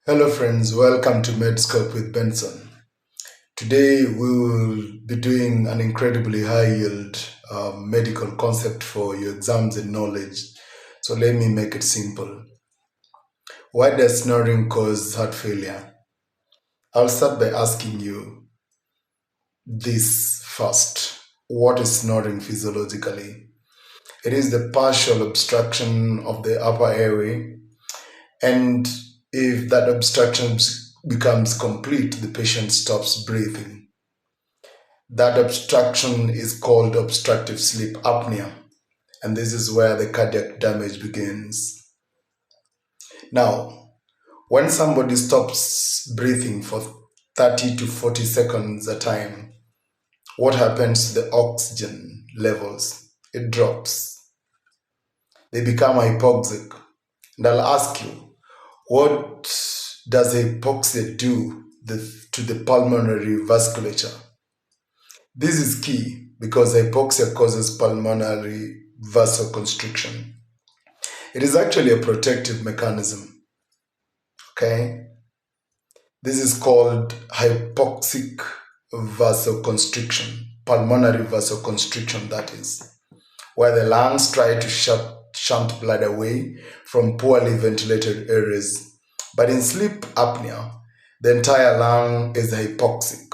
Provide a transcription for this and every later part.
Hello friends, welcome to Medscope with Benson. Today we will be doing an incredibly high yield medical concept for your exams and knowledge. So let me make it simple. Why does snoring cause heart failure? I'll start by asking you this first. What is snoring physiologically? It is the partial obstruction of the upper airway, and if that obstruction becomes complete, the patient stops breathing. That obstruction is called obstructive sleep apnea, and this is where the cardiac damage begins. Now, when somebody stops breathing for 30 to 40 seconds a time, what happens to the oxygen levels? It drops. They become hypoxic. And I'll ask you, what does hypoxia do to the pulmonary vasculature? This is key because hypoxia causes pulmonary vasoconstriction. It is actually a protective mechanism. Okay? This is called hypoxic vasoconstriction, pulmonary vasoconstriction, that is, where the lungs try to shunt blood away from poorly ventilated areas. But in sleep apnea, the entire lung is hypoxic.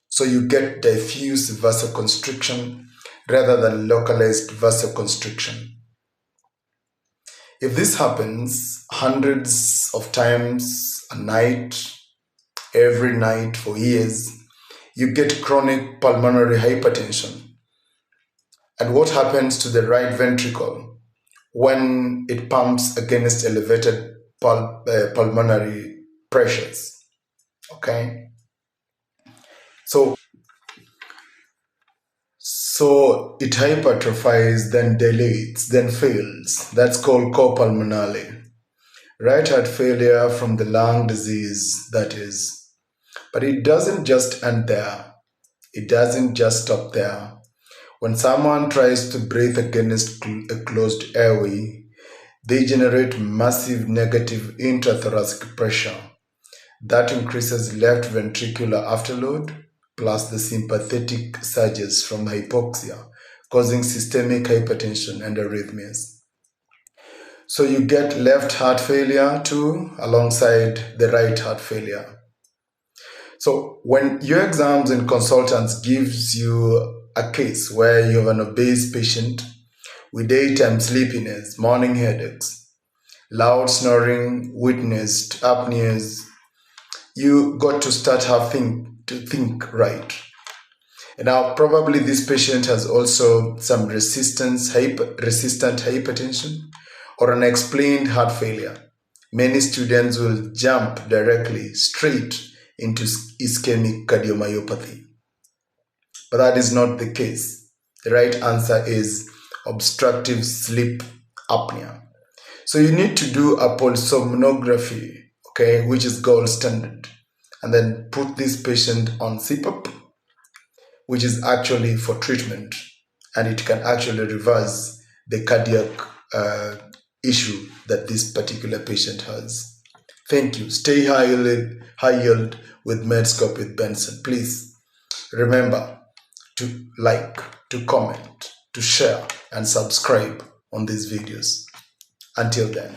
So you get diffuse vasoconstriction rather than localized vasoconstriction. If this happens hundreds of times a night, every night for years, you get chronic pulmonary hypertension. And what happens to the right ventricle when it pumps against elevated pulmonary pressures? Okay? So it hypertrophies, then dilates, then fails. That's called copulmonale. Right heart failure from the lung disease, that is. But it doesn't just end there. It doesn't just stop there. When someone tries to breathe against a closed airway, they generate massive negative intrathoracic pressure. That increases left ventricular afterload plus the sympathetic surges from hypoxia, causing systemic hypertension and arrhythmias. So you get left heart failure too, alongside the right heart failure. So when your exams and consultants gives you a case where you have an obese patient with daytime sleepiness, morning headaches, loud snoring, witnessed apneas, you got to start having to think right. And now probably this patient has also some resistant hypertension or unexplained heart failure. Many students will jump directly straight into ischemic cardiomyopathy. But that is not the case. The right answer is obstructive sleep apnea. So you need to do a polysomnography, okay, which is gold standard, and then put this patient on CPAP, which is actually for treatment, and it can actually reverse the cardiac issue that this particular patient has. Thank you. Stay high yield with Medscope with Benson. Please remember to like, to comment, to share, and subscribe on these videos. Until then.